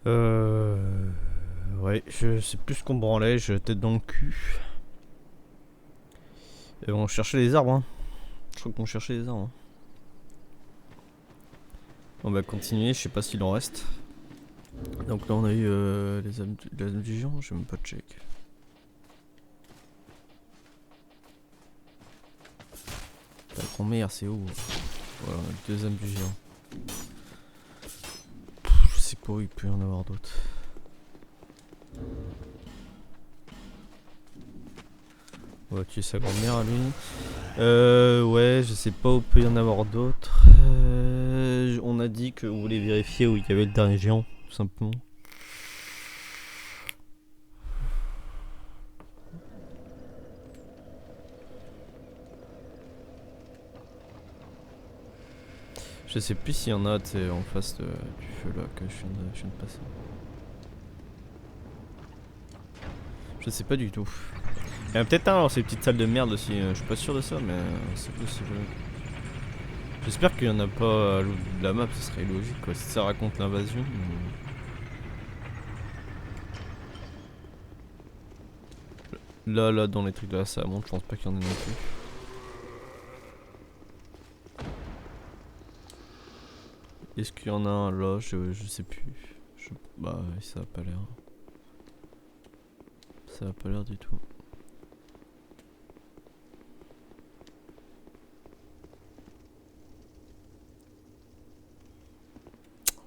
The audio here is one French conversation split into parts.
Euh... Ouais, je sais plus ce qu'on branlait, j'ai la tête dans le cul. Et on cherchait les arbres, hein. Je crois qu'on cherchait les arbres. Hein. On va continuer, je sais pas s'il en reste. Donc là on a eu les âmes du géant, j'ai même pas de check. La grand-mère, c'est où? Voilà, on a deux âmes du géant. Je sais pas où il peut y en avoir d'autres. On va tuer sa grand-mère à lui. Ouais, je sais pas où peut y en avoir d'autres. On a dit qu'on voulait vérifier où il y avait le dernier géant, tout simplement. Je sais plus s'il y en a en face du feu là que je viens de passer. Je sais pas du tout. Il y en a peut-être un dans ces petites salles de merde aussi, je suis pas sûr de ça, mais c'est possible. J'espère qu'il y en a pas à l'autre bout de la map, ce serait logique quoi, si ça raconte l'invasion. Là, dans les trucs là, ça monte, je pense pas qu'il y en ait non plus. Est-ce qu'il y en a un là? Je sais plus. Bah, ça a pas l'air. Ça a pas l'air du tout.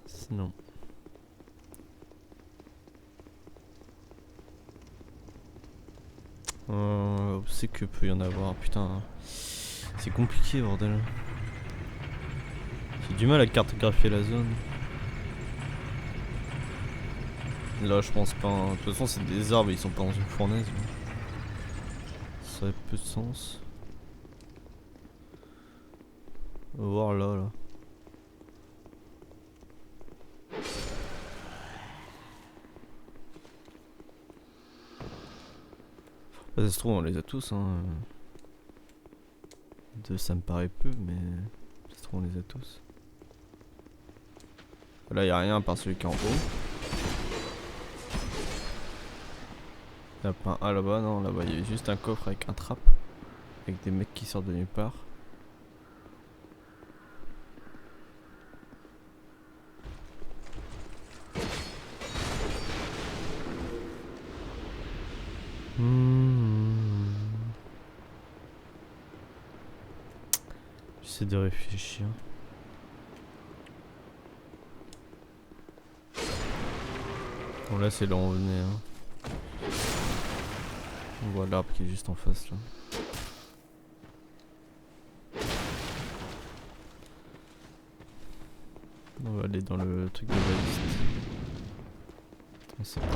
Sinon. Où c'est que peut y en avoir? Putain. C'est compliqué, bordel. J'ai du mal à cartographier la zone. Là, je pense pas. Hein. De toute façon, c'est des arbres, ils sont pas dans une fournaise. Ça aurait peu de sens. On va voir là. Bah, ça se trouve, on les a tous. Hein. Deux, ça me paraît peu, mais ça se trouve, on les a tous. Là, y a rien à part celui qui est en haut. Y'a pas un là-bas, non, là-bas, il y a juste un coffre avec un trap. Avec des mecs qui sortent de nulle part. J'essaie de réfléchir. Bon là c'est là où on venait. Hein. On voit l'arbre qui est juste en face là. On va aller dans le truc de baliste. On sait pas.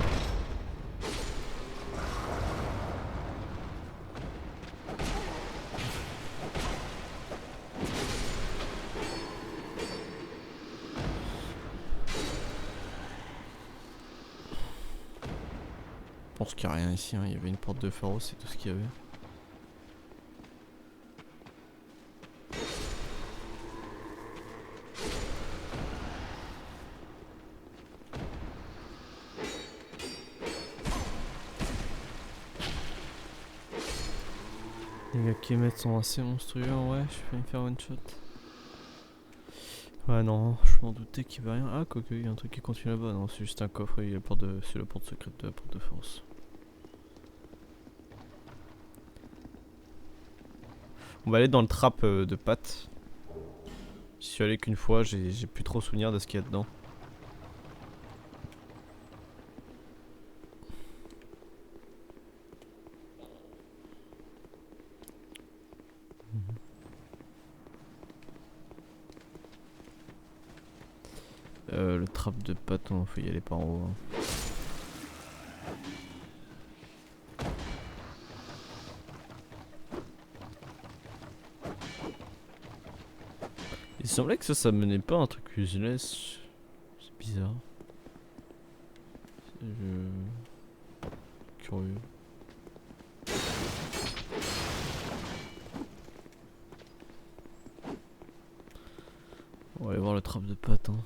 Je pense qu'il n'y a rien ici, hein. Il y avait une porte de pharaon, c'est tout ce qu'il y avait. Les gars qui émettent sont assez monstrueux, ouais, je vais me faire one shot. Ouais non, je m'en doutais qu'il y avait rien. Ah quoique, il y a un truc qui continue là-bas, non c'est juste un coffre, c'est la porte secrète de la porte de force. On va aller dans le trap de pâte. J'y suis allé qu'une fois, j'ai plus trop souvenir de ce qu'il y a dedans. Le trap de pâte, on faut y aller par en haut. Hein. Il semblait que ça menait pas à un truc useless. C'est bizarre. Curieux. On va aller voir le trap de pâte. Hein.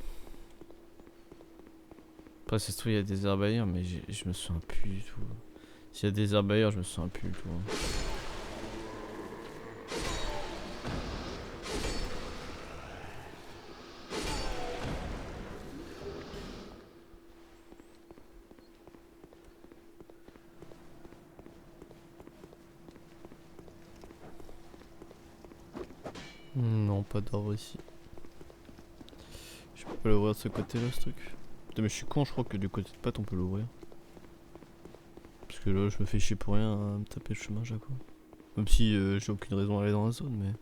Après, c'est sûr, il y a des aires ailleurs, mais je me souviens plus du tout. S'il y a des aires ailleurs, je me souviens plus du tout. Non, pas d'arbre ici. Je peux pas l'ouvrir de ce côté là, ce truc. Putain, mais je suis con, je crois que du côté de pâte on peut l'ouvrir. Parce que là, je me fais chier pour rien à me taper le chemin à chaque fois. Même si j'ai aucune raison d'aller dans la zone, mais.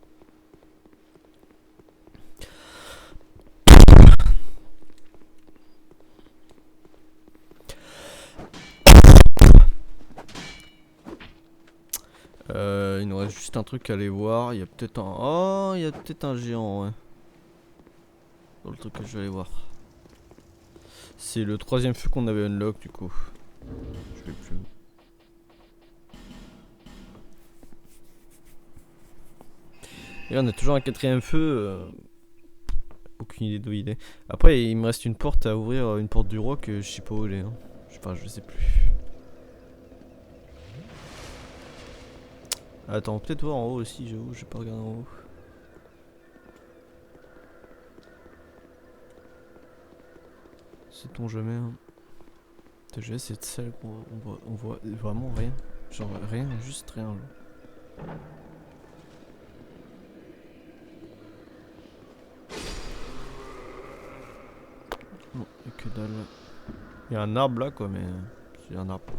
Il nous reste juste un truc à aller voir. Il y a peut-être un. Oh, il y a peut-être un géant, ouais. Dans le truc que je vais aller voir. C'est le troisième feu qu'on avait unlock du coup. Je vais plus. Et on a toujours un quatrième feu. Aucune idée d'où il est. Après, il me reste une porte à ouvrir, une porte du roi que je sais pas où elle est. Hein. Enfin, je sais plus. Attends, peut-être voir en haut aussi, j'avoue, j'ai pas regardé en haut. Sait-on jamais. Hein. Je vais essayer de celle on voit vraiment rien. Genre rien, juste rien. Genre. Non, y'a que dalle. Y'a un arbre là quoi, mais c'est un arbre.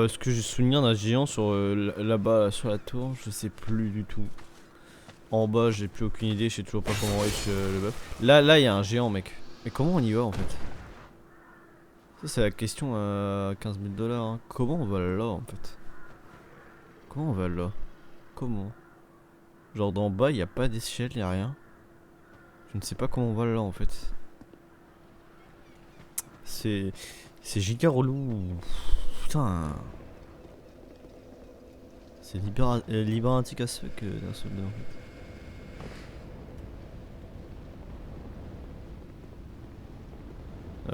Est-ce que j'ai souvenir d'un géant sur là-bas sur la tour? Je sais plus du tout. En bas, j'ai plus aucune idée, je sais toujours pas comment reach le bœuf. Là, il y a un géant, mec. Mais comment on y va en fait? Ça, c'est la question à 15 000 $. Hein. Comment on va là en fait? Comment on va là? Comment? Genre d'en bas, il n'y a pas d'échelle, il n'y a rien. Je ne sais pas comment on va là en fait. C'est giga relou. Putain. C'est libératique à ce que d'un seul en fait.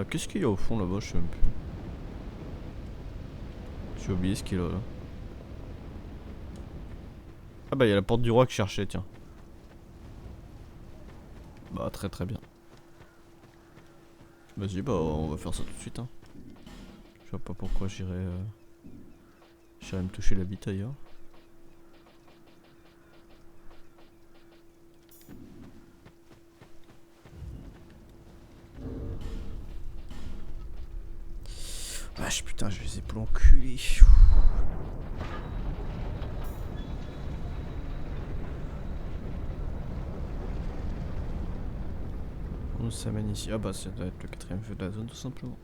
Qu'est-ce qu'il y a au fond là-bas? Je sais même plus. J'ai oublié ce qu'il y a là. Ah bah il y a la porte du roi que je cherchais, tiens. Bah très très bien. Vas-y, bah on va faire ça tout de suite. Hein. Je vois pas pourquoi j'irais me toucher la bite ailleurs. Vache putain, je les ai plus enculés. On s'amène ici. Ah bah ça doit être le quatrième feu de la zone tout simplement.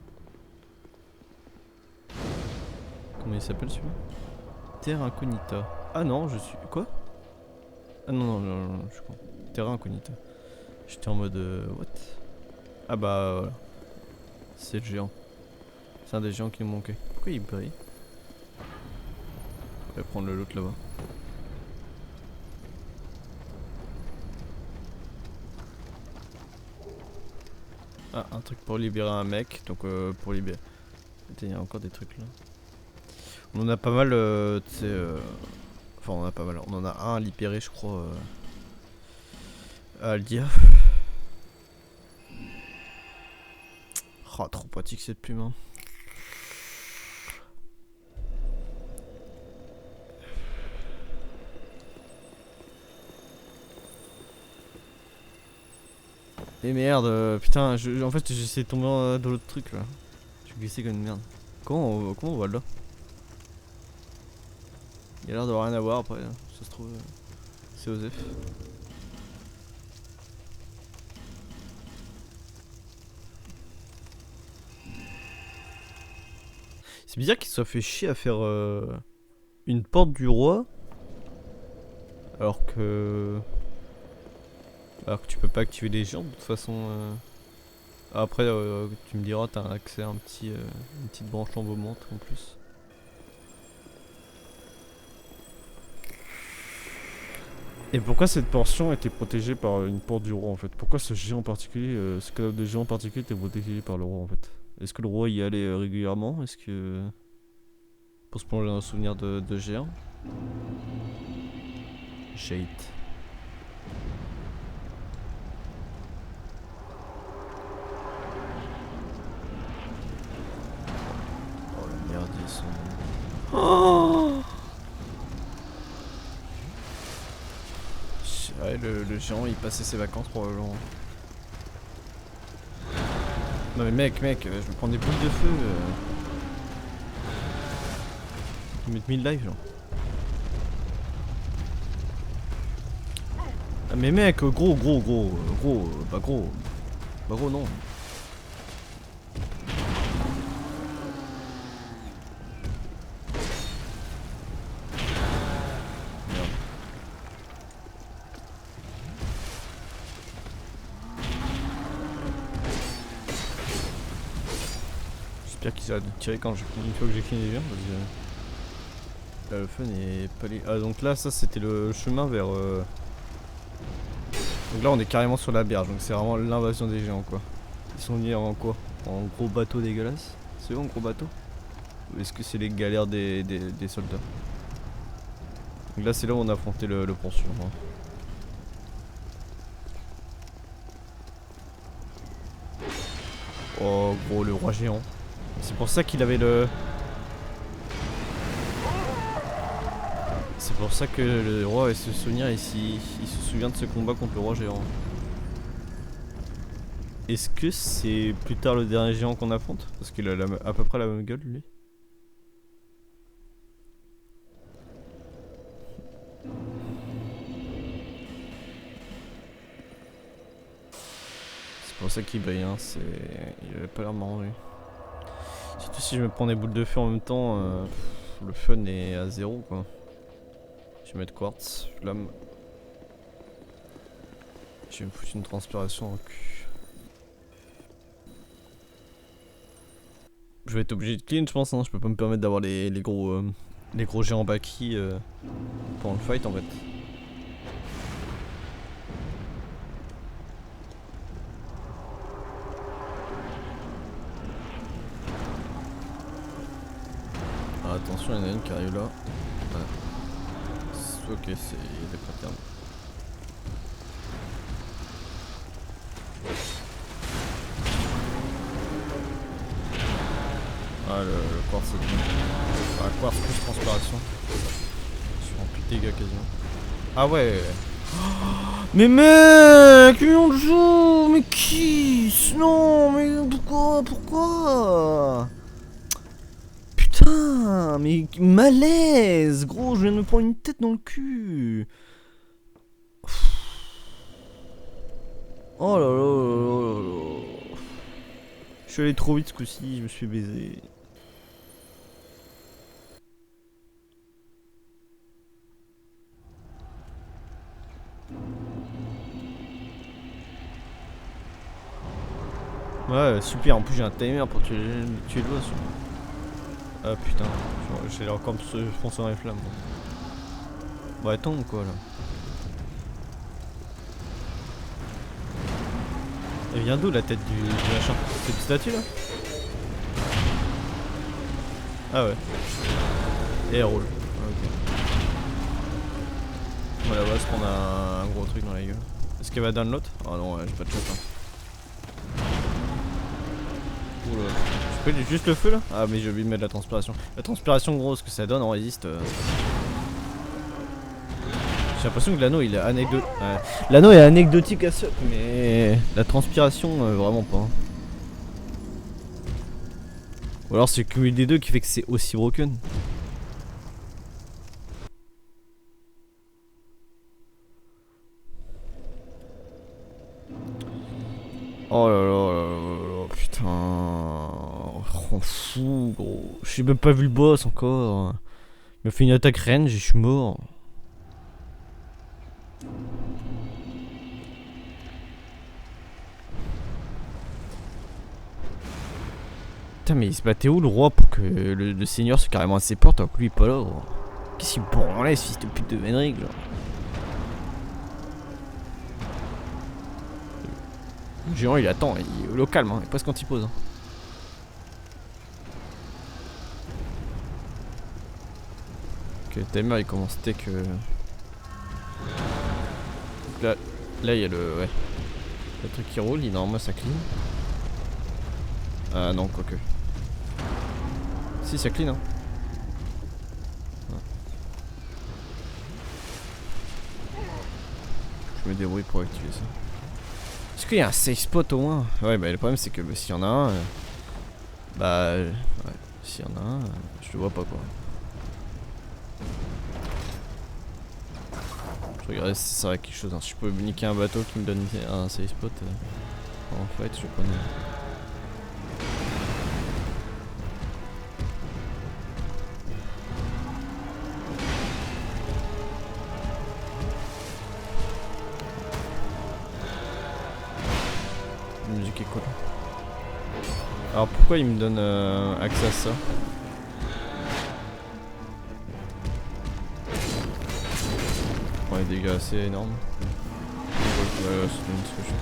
Comment il s'appelle celui-là? Terra Incognita. Ah non, je suis... Quoi? Ah non, je suis con. Terra Incognita. J'étais en mode... what? Ah bah voilà. C'est le géant. C'est un des géants qui nous manquait. Pourquoi il brille? Je vais prendre l'autre là-bas. Ah, un truc pour libérer un mec. Donc pour libérer... Il y a encore des trucs là. On en a pas mal, tu sais... Enfin on en a pas mal. On en a un à libérer je crois. À Aldia. Oh, trop pratique cette plume. Hein. Et merde, putain, en fait j'essaie de tomber dans l'autre truc là. Je suis glissé comme une merde. Comment on va là? Il a l'air de rien avoir après, ça se trouve. C'est Osef. C'est bizarre qu'il soit fait chier à faire une porte du roi. Alors que tu peux pas activer les géants de toute façon. Après, tu me diras, t'as accès à une petite branche embaumante en plus. Et pourquoi cette portion était protégée par une porte du roi en fait? Pourquoi ce géant en particulier, ce cadavre de géant en particulier était protégé par le roi en fait? Est-ce que le roi y allait régulièrement? Est-ce que... Pour se plonger dans un souvenir de géant? Jade. Oh la merde, ils sont... Oh, ouais, le géant il passait ses vacances probablement. Non mais mec, je me prends des boules de feu. Ils mettent 1000 lives genre. Ah mais mec, gros, bah gros. Bah gros non. Merde. J'espère qu'ils arrêtent de tirer quand une fois que j'ai fini les viens parce que... Là le fun est pas les... Ah donc là ça c'était le chemin vers... Donc là on est carrément sur la berge, donc c'est vraiment l'invasion des géants quoi. Ils sont venus en quoi? En gros bateau dégueulasse? C'est eux en gros bateau? Ou est-ce que c'est les galères des soldats? Donc là c'est là où on a affronté le poursuivant. Hein. Oh gros le roi géant. C'est pour ça qu'il avait le... C'est pour ça que le roi avait ce souvenir ici. Il se souvient de ce combat contre le roi géant. Est-ce que c'est plus tard le dernier géant qu'on affronte? Parce qu'il a à peu près la même gueule lui. C'est pour ça qu'il brille, hein. Il avait pas l'air marrant lui. Surtout si je me prends des boules de feu en même temps, le fun est à zéro quoi. Je vais mettre quartz, flamme. Je vais me foutre une transpiration en cul. Je vais être obligé de clean je pense, hein. Je peux pas me permettre d'avoir les gros géants baki pendant le fight en fait. Ah, attention, il y en a une qui arrive là. Ouais. Ok, il y a des patterns. Ah le quartz c'est bon. Ah quartz plus transpiration. Je suis rempli de dégâts quasiment. Ah ouais. Mais mec, million de jours, mais qui? Non, mais pourquoi? Putain, mais malaise, gros, je viens de me prendre une tête dans le cul. Oh là là là là là. Je suis allé trop vite ce coup-ci, je me suis baisé. Ouais, super, en plus j'ai un timer pour tuer l'oiseau. Ah putain, j'ai encore me foncer dans les flammes. Bon, elle tombe quoi là. Elle vient d'où la tête du machin? C'est une statue là? Ah ouais. Et elle roule. Ah, ok. Voilà, voilà, parce qu'on a un gros truc dans la gueule. Est-ce qu'elle va down l'autre? Ah non, ouais, j'ai pas de shot. Hein. Oula. Je peux juste le feu là? Ah mais j'ai oublié de mettre la transpiration. La transpiration gros, ce que ça donne en résiste. J'ai l'impression que l'anneau il est anecdotique. L'anneau est anecdotique à ce, mais la transpiration vraiment pas. Ou alors c'est le cumul des deux qui fait que c'est aussi broken. Oh là là là là là, putain. On fou gros. J'ai même pas vu le boss encore. Il m'a fait une attaque range et je suis mort. Putain mais il se battait où le roi pour que le seigneur soit carrément à ses portes alors que lui il est pas là gros. Qu'est-ce qu'il branlait ce fils de pute de Venric genre. Le géant il attend, il est au calme, hein, il est presque anti-pause. Hein. Ok, le timer il commence tech. Là il y a le truc qui roule, normalement ça clean. Ah non, quoique. Si, ça clean, hein. Ouais. Je me débrouille pour activer ça. Est-ce qu'il y a un safe spot au moins? Ouais, bah le problème c'est que s'il y en a un, ouais, s'il y en a un, je le vois pas quoi. Je regarde si ça sert à quelque chose. Hein. Si je peux niquer un bateau qui me donne un safe spot, en fait, je prenais. La musique est cool. Alors pourquoi il me donne accès à ça? Bon, les dégâts assez énormes. Ouais, c'est une discussion.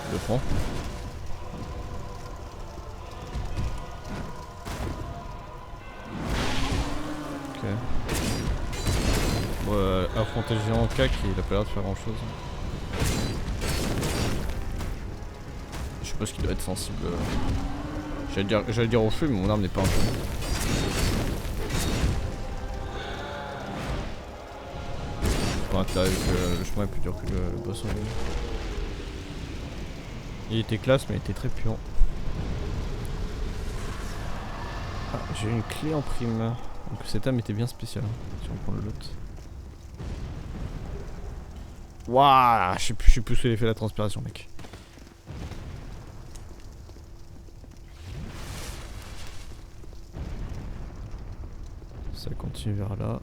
Je le prends. Ok. Bon, affronter le géant cac, il a pas l'air de faire grand chose. Je sais pas ce qu'il doit être sensible. J'allais dire au feu, mais mon arme n'est pas un feu. Pas intérêt que le chemin est plus dur que le boss en ligne. Il était classe, mais il était très puant. Ah, j'ai une clé en prime. Donc cette âme était bien spéciale. Si on prend le lot. Waouh, je sais plus ce qu'il fait la transpiration, mec. Ça continue vers là.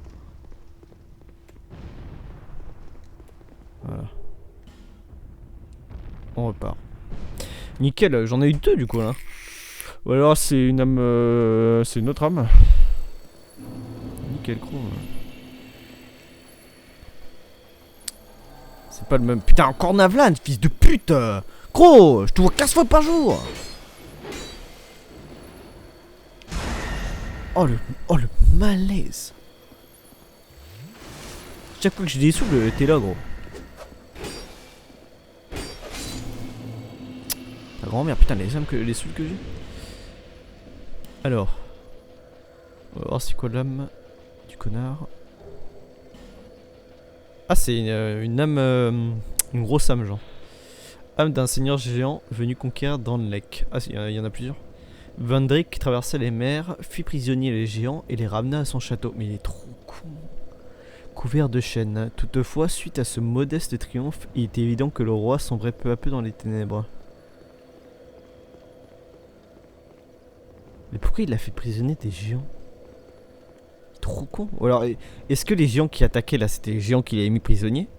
Voilà. On repart. Nickel, j'en ai eu deux du coup là. Ou alors c'est une âme. C'est une autre âme. Nickel, gros. C'est pas le même. Putain, encore Navlan, fils de pute! Gros, je te vois 15 fois par jour! Oh le malaise! Chaque fois que j'ai des sous, t'es là, gros. Ta grand-mère, putain, les sous que j'ai. Alors. On va voir c'est quoi l'âme du connard. Ah, c'est une âme. Une grosse âme, genre. Âme d'un seigneur géant venu conquérir Drangleic. Ah, il y en a plusieurs. Vendrick traversa les mers, fit prisonnier les géants et les ramena à son château. Mais il est trop con. Couvert de chaînes. Toutefois, suite à ce modeste triomphe, il était évident que le roi sombrait peu à peu dans les ténèbres. Mais pourquoi il a fait prisonnier des géants? Trop con. Ou alors, est-ce que les géants qui attaquaient là, c'était les géants qu'il avait mis prisonniers?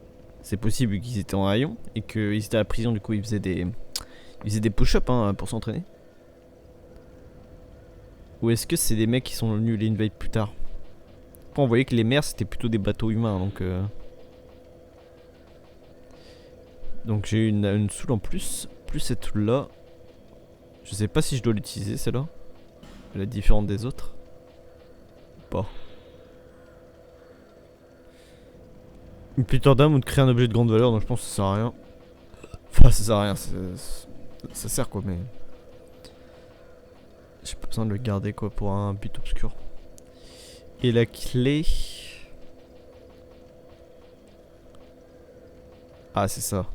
C'est possible qu'ils étaient en haillons et qu'ils étaient à la prison, du coup ils faisaient des push-ups hein, pour s'entraîner. Ou est-ce que c'est des mecs qui sont venus les invade plus tard? Après on voyait que les mers c'était plutôt des bateaux humains donc j'ai eu une soul en plus cette soul là. Je sais pas si je dois l'utiliser celle-là. Elle est différente des autres. Pas. Une putain d'âme ou de créer un objet de grande valeur, donc je pense que ça sert à rien. Enfin ça sert à rien, ça sert quoi mais... J'ai pas besoin de le garder quoi pour un but obscur. Et la clé... Ah c'est ça.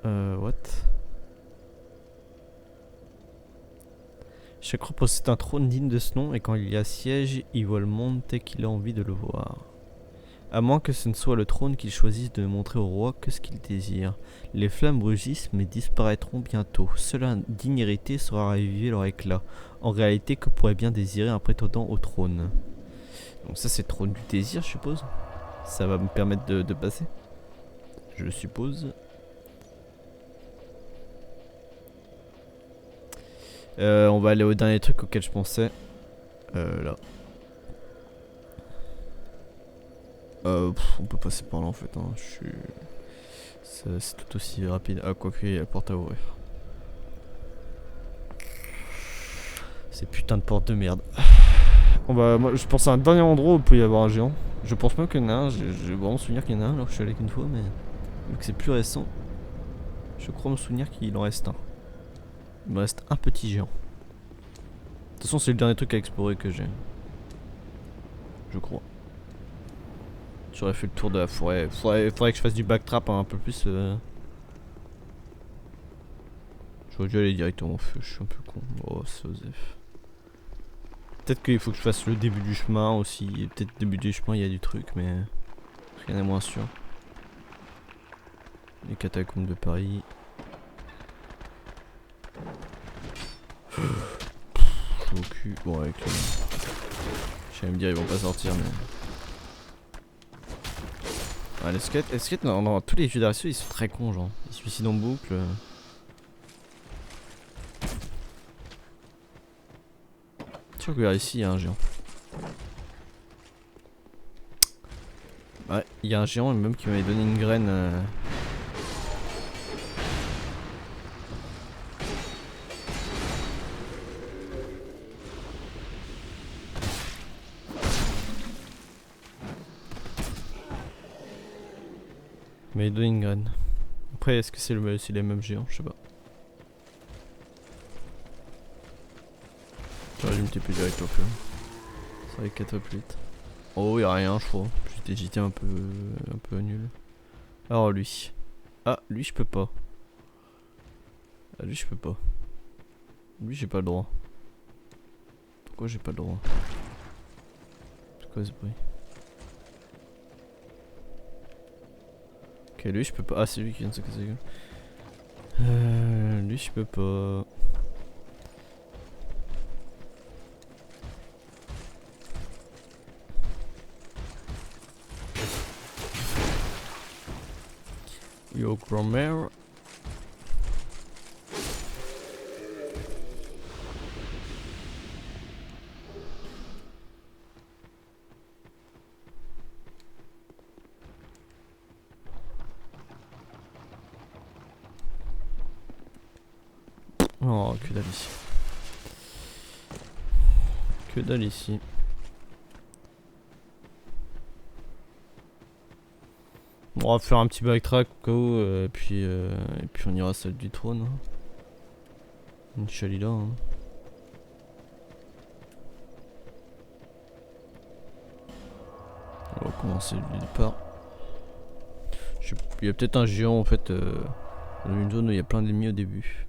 What? Chaque roi possède un trône digne de ce nom et quand il y a siège, il voit le monde tel qu'il a envie de le voir. À moins que ce ne soit le trône qu'il choisisse de montrer au roi que ce qu'il désire. Les flammes rugissent mais disparaîtront bientôt. Seul un digne héritier saura raviver leur éclat. En réalité, que pourrait bien désirer un prétendant au trône? Donc ça c'est le trône du désir je suppose. Ça va me permettre de passer. Je suppose. On va aller au dernier truc auquel je pensais. Là. On peut passer par là en fait. Hein. C'est tout aussi rapide. Ah, quoique, il y a la porte à ouvrir. Ces putains de portes de merde. Moi, je pense à un dernier endroit où il peut y avoir un géant. Je pense même qu'il y en a un. J'ai vraiment souvenir qu'il y en a un alors que je suis allé qu'une fois, mais vu que c'est plus récent, je crois me souvenir qu'il en reste un. Il me reste un petit géant. De toute façon, c'est le dernier truc à explorer que j'ai. Je crois. J'aurais fait le tour de la forêt. Faudrait que je fasse du backtrap un peu plus. J'aurais dû aller directement au feu, je suis un peu con. Oh, c'est Osef. Peut-être qu'il faut que je fasse le début du chemin aussi. Peut-être au début du chemin il y a du truc, mais rien n'est moins sûr. Les catacombes de Paris. Je suis au cul. Bon, avec les... J'allais me dire, ils vont pas sortir, mais. Ah, les skates, non, tous les jeux d'arrêt ils sont très cons, genre. Ils se suicident en boucle. Je regarde ici, il y a un géant. Ouais, il y a un géant, même qui m'avait donné une graine. Il m'avait donné une graine. Après, est-ce que c'est les mêmes géants? Je sais pas. J'aurais dû me TP direct au feu. Ça aurait 4 plus vite. Oh, y'a rien, je crois. J'étais un peu nul. Alors lui. Ah, lui je peux pas. Ah, lui je peux pas. Lui j'ai pas le droit. Pourquoi j'ai pas le droit? C'est quoi ce bruit? Ok, lui je peux pas. Ah, c'est lui qui vient de se casser la gueule. Lui je peux pas. Yo, grand-mère. Oh, que dalle ici. Que dalle ici. Bon, on va faire un petit backtrack au cas où, et puis on ira à celle du trône. Hein. Une chalila. Hein. On va commencer du départ. Il y a peut-être un géant en fait dans une zone où il y a plein d'ennemis au début.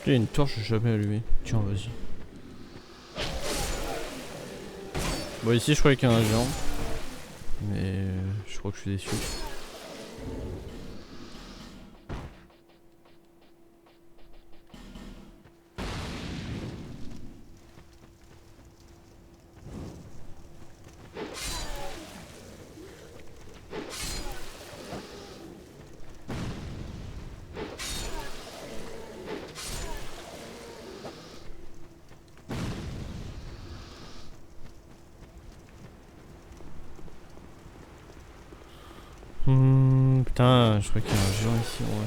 Il y a une torche jamais allumée. Tiens, vas-y. Bon, ici je croyais qu'il y a un géant. Mais je crois que je suis déçu. Putain, je crois qu'il y a un géant ici en vrai.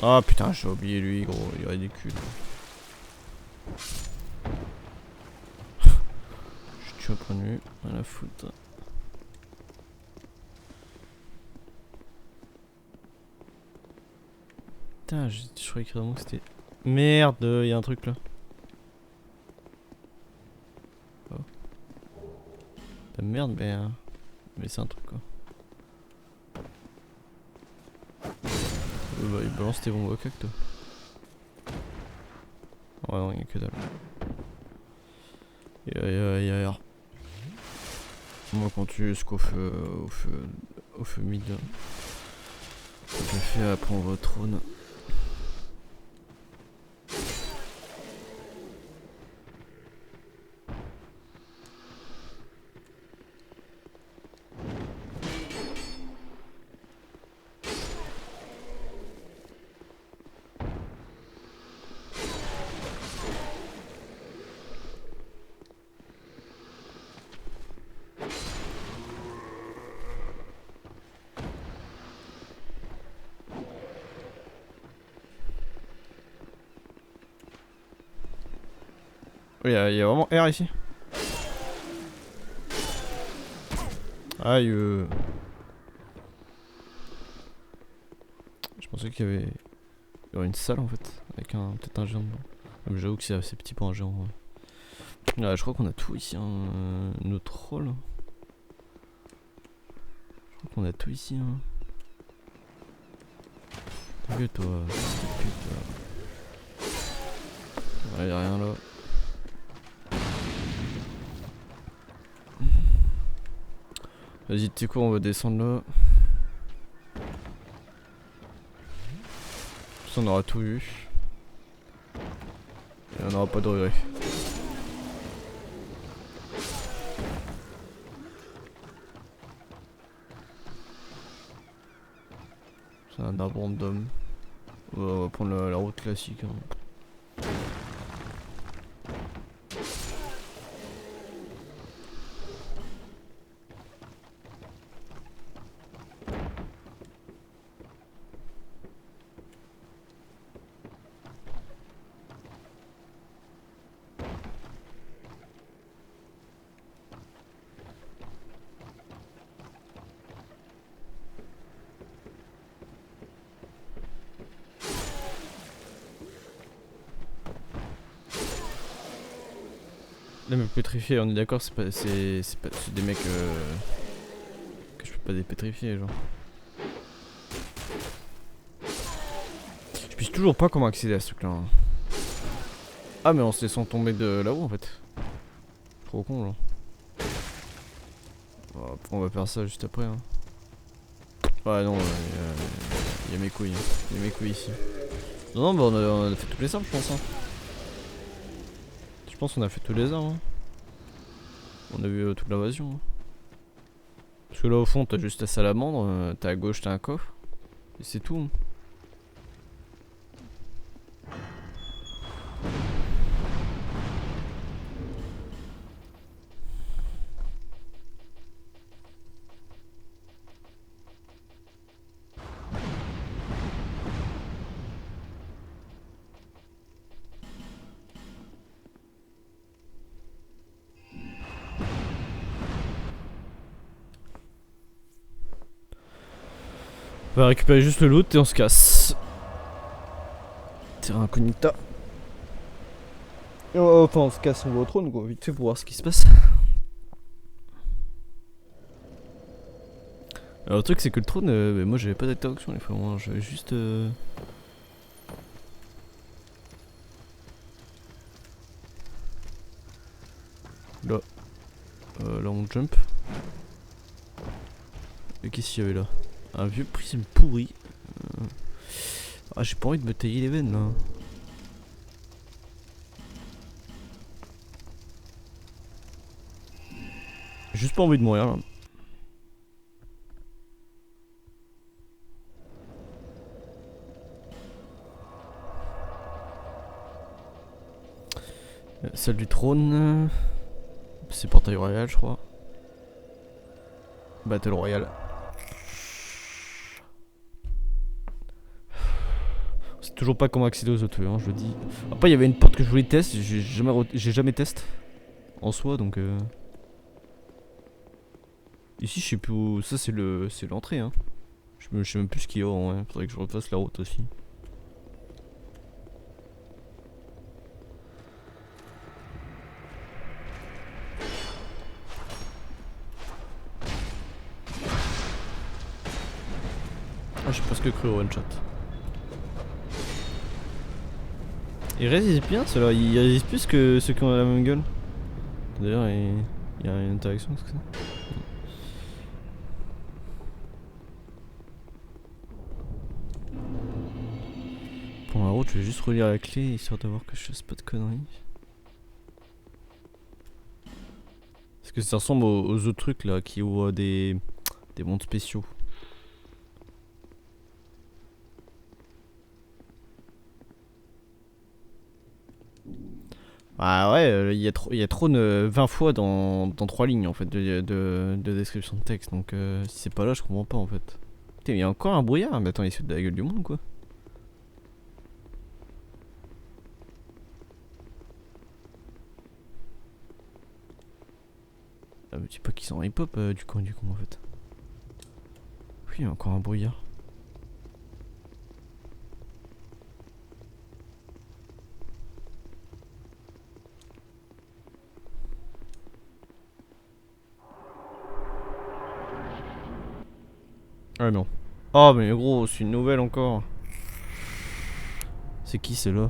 Ah putain, j'ai oublié lui, gros, il est ridicule. Je suis à point nu, rien à foutre. Putain, je croyais vraiment que c'était... Merde, y a un truc là. Oh. Merde, mais c'est un truc quoi. Bah il balance tes bombes au cac toi. Ouais non, y'a que dalle. Y'a moi quand tu scoffes au feu mid, je fais apprendre votre trône. Il y a vraiment R ici. Aïe. Je pensais qu'il y aurait une salle en fait, avec peut-être un géant dedans. Mais j'avoue que c'est assez petit pour un géant. Ouais, je crois qu'on a tout ici, hein. Notre rôle. Je crois qu'on a tout ici. Hein. T'inquiète toi, ouais, y'a rien là. Vas-y, tu sais quoi, on va descendre là. Ça, on aura tout vu. Et on n'aura pas de regrets. C'est un arbre d'homme. On va prendre la route classique. Hein. Les mecs pétrifiés, on est d'accord, c'est des mecs que je peux pas dépétrifier, genre. Je puisse toujours pas comment accéder à ce truc là. Hein. Ah, mais en se laissant tomber de là-haut en fait. Trop con, genre. Oh, on va faire ça juste après. Hein. Ouais, non, y a mes couilles. Hein. Y a mes couilles ici. Non, bah on a fait toutes les armes, je pense. Hein. Je pense qu'on a fait tous les armes. Hein. On a vu toute l'invasion. Hein. Parce que là au fond, t'as juste la salamandre, t'as à gauche, t'as un coffre. Et c'est tout. Hein. On va récupérer juste le loot et on se casse. Terrain incognita. Enfin, on se casse, on va au trône quoi, vite fait pour voir ce qui se passe. Alors le truc c'est que le trône, moi j'avais pas d'interaction les frères, moi j'avais juste... Là. Là on jump. Et qu'est-ce qu'il y avait là? Un vieux prisme pourri. Ah j'ai pas envie de me tailler les veines là. J'ai juste pas envie de mourir là. Celle du trône. C'est portail royal je crois. Battle royal. C'est toujours pas comment accéder aux autres hein, je le dis. Après il y avait une porte que je voulais tester, j'ai jamais test en soi donc Ici, je sais plus où. Ça, c'est l'entrée, hein. Je sais même plus ce qu'il y a en vrai. Faudrait que je refasse la route aussi. Ah, j'ai presque cru au one shot. Ils résistent bien ceux-là, ils résistent plus que ceux qui ont la même gueule. D'ailleurs, il y a une interaction avec ça. Pour la route, je vais juste relire la clé histoire de voir que je fasse pas de conneries. Parce que ça ressemble aux autres trucs là qui ouvrent des mondes spéciaux. Ah ouais, il y a trop de 20 fois dans 3 lignes en fait de description de texte. Donc si c'est pas là, je comprends pas en fait. Putain, il y a encore un brouillard. Mais attends, il se fait de la gueule du monde quoi. Ah, me dis pas qu'ils sont hip-hop du con en fait. Oui, il y a encore un brouillard. Ah non. Oh mais gros, c'est une nouvelle encore. C'est qui c'est là?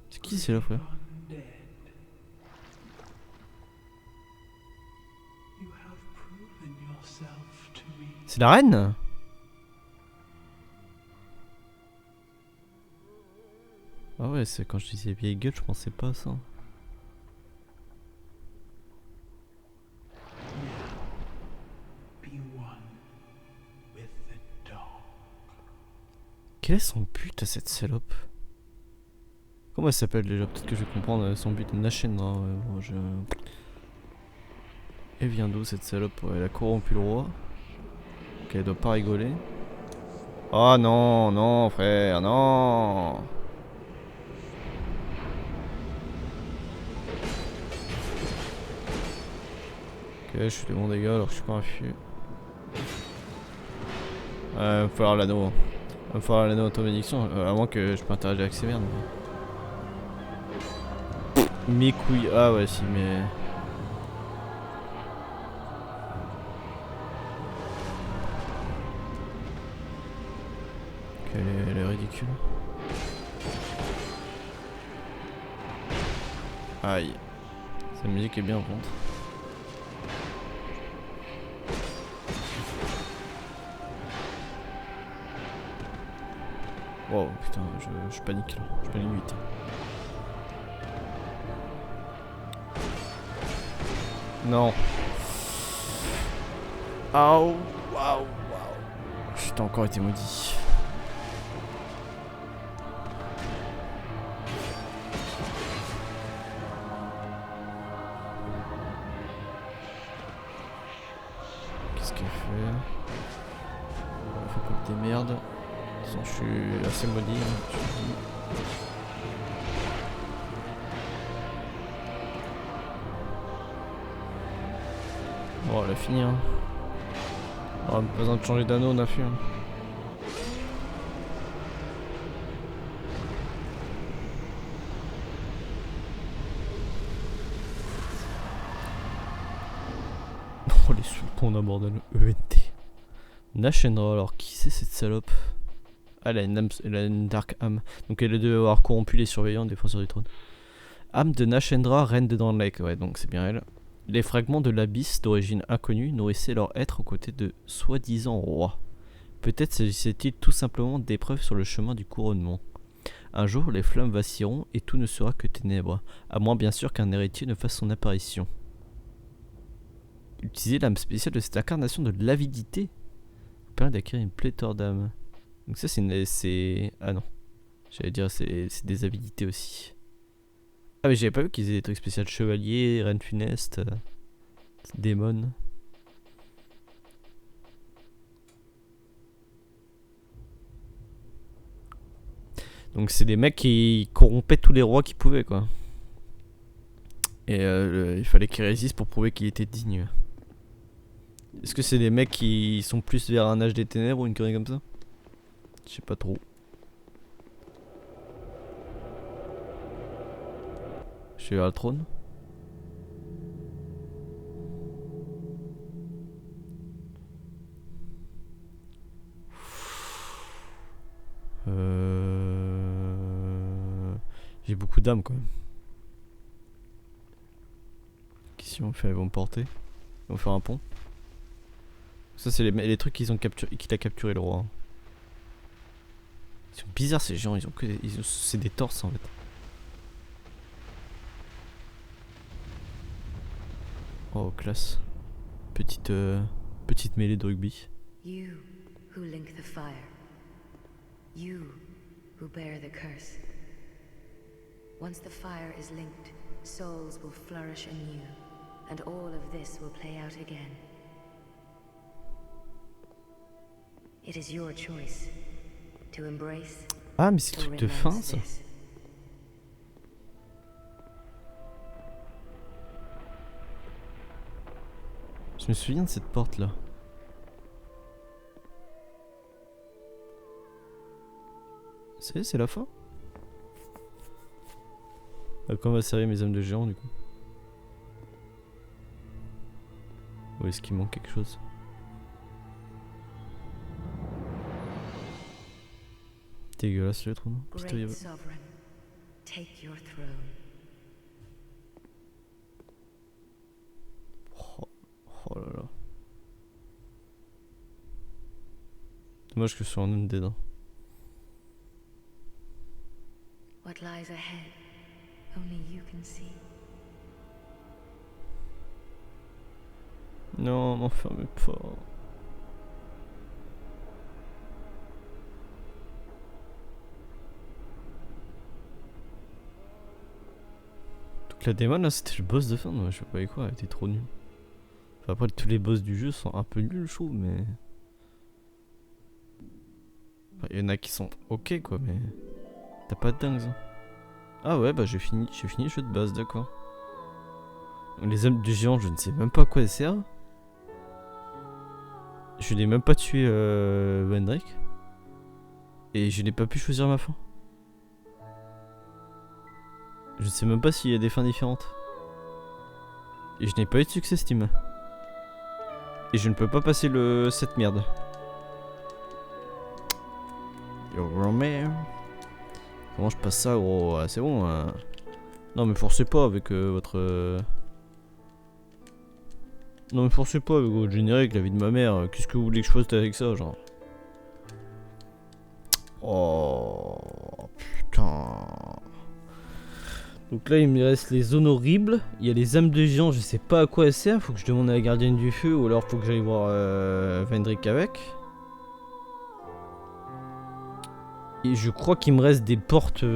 C'est qui c'est là frère? C'est la reine? Ah ouais, c'est quand je disais vieille gueule, je pensais pas à ça. Quel est son but à cette salope? Comment elle s'appelle déjà? Peut-être que je vais comprendre son but. Nashendra, ouais, bon, je... Elle vient d'où cette salope? Ouais, elle a corrompu le roi. Ok, elle doit pas rigoler. Oh non, non frère, non. Ok, je suis des bons dégâts alors que je suis pas un fût. Va me falloir l'anneau. Va me falloir l'anneau auto-bénédiction, à moins que je peux interagir avec ces merdes. Mes couilles, ah ouais si mais... Ok, elle est ridicule. Aïe. Sa musique est bien en contre. Wow, putain, je panique là. Je panique vite. Non. Waouh, waouh. Putain, encore été maudit. Qu'est-ce qu'elle fait? Elle fait comme des merdes. De toute façon, je suis assez maudit. Hein, bon, elle a fini. Hein. Oh, pas besoin de changer d'anneau, on a fait. Hein. Oh, les soupons d'un bordel. ENT. Nashendra, alors qui c'est cette salope? Ah, elle a une dark âme. Donc elle devait avoir corrompu les surveillants, défenseurs du trône. Âme de Nashendra, reine de Dawnlake. Ouais, donc c'est bien elle. Les fragments de l'abysse d'origine inconnue nourrissaient leur être aux côtés de soi-disant rois. Peut-être s'agissait-il tout simplement d'épreuves sur le chemin du couronnement. Un jour, les flammes vacilleront et tout ne sera que ténèbres, à moins bien sûr qu'un héritier ne fasse son apparition. Utiliser l'âme spéciale de cette incarnation de l'avidité permet d'acquérir une pléthore d'âmes. Donc ça c'est... Ah non. J'allais dire c'est des habilités aussi. Ah mais j'avais pas vu qu'ils avaient des trucs spéciaux. Chevalier, reine funeste, démon. Donc c'est des mecs qui corrompaient tous les rois qu'ils pouvaient quoi. Et il fallait qu'il résiste pour prouver qu'il était digne. Est-ce que c'est des mecs qui sont plus vers un âge des ténèbres ou une connerie comme ça? Je sais pas trop. Je suis vers le trône. J'ai beaucoup d'âmes quand même. Qu'est-ce qu'ils vont faire? Ils vont me porter. Ils vont faire un pont. Ça c'est les trucs qu'il a capturé le roi. Ils sont bizarres ces gens, ils ont que c'est des torses en fait. Oh classe. Petite mêlée de rugby. You who link the fire. You who bear the curse. Once the fire is linked, souls will flourish anew, and all of this will play out again. It is your choice to embrace. Ah mais c'est le truc de fin ça. Je me souviens de cette porte là. C'est la fin. Quand on va serrer mes âmes de géant du coup. Ou est-ce qu'il manque quelque chose? Dégueulasse le trône. Great sovereign, take your throne. Oh là là. Dommage que ce soit un undead. Hein. What lies ahead, only you can see. Non, m'enfermez pas. Donc la démon là c'était le boss de fin, non, je sais pas quoi, elle était trop nulle. Enfin, après tous les boss du jeu sont un peu nuls je trouve mais... Enfin, y en a qui sont ok quoi mais... T'as pas de dingue ça. Ah ouais bah j'ai fini le jeu de base, d'accord. Les âmes du géant je ne sais même pas à quoi elles servent. Je n'ai même pas tué Vendrick. Et je n'ai pas pu choisir ma fin. Je ne sais même pas s'il y a des fins différentes. Et je n'ai pas eu de succès Steam. Et je ne peux pas passer cette merde. Yo gros man. Comment je passe ça gros? C'est bon. Non mais forcez pas avec votre... Non mais forcez pas avec votre générique, la vie de ma mère. Qu'est-ce que vous voulez que je fasse avec ça genre? Oh putain. Donc là il me reste les zones horribles. Il y a les âmes de géant, je sais pas à quoi elles servent. Faut que je demande à la gardienne du feu ou alors faut que j'aille voir Vendrick avec. Et je crois qu'il me reste des portes... Il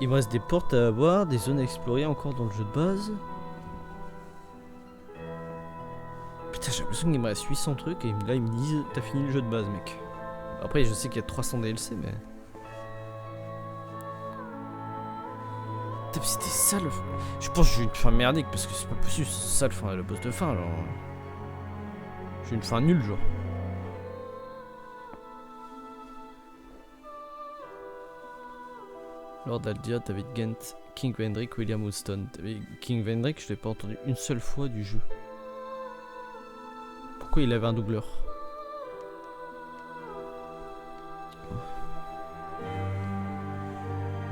me reste des portes à avoir, des zones à explorer encore dans le jeu de base. Putain j'ai l'impression qu'il me reste 800 trucs et là ils me disent t'as fini le jeu de base mec. Après je sais qu'il y a 300 DLC mais... Putain c'était ça le... Je pense que j'ai une fin merdique parce que c'est pas possible, c'est ça le boss de fin alors. J'ai une fin nulle genre. Lord Aldia, David Gent, King Vendrick, William Woodstone. King Vendrick, je l'ai pas entendu une seule fois du jeu. Pourquoi il avait un doubleur?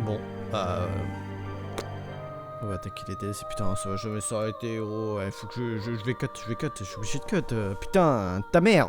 Bon, on va attaquer les DLC, putain, ça va jamais s'arrêter, gros. Il faut que je vais cut, je suis obligé de cut. Putain, ta mère!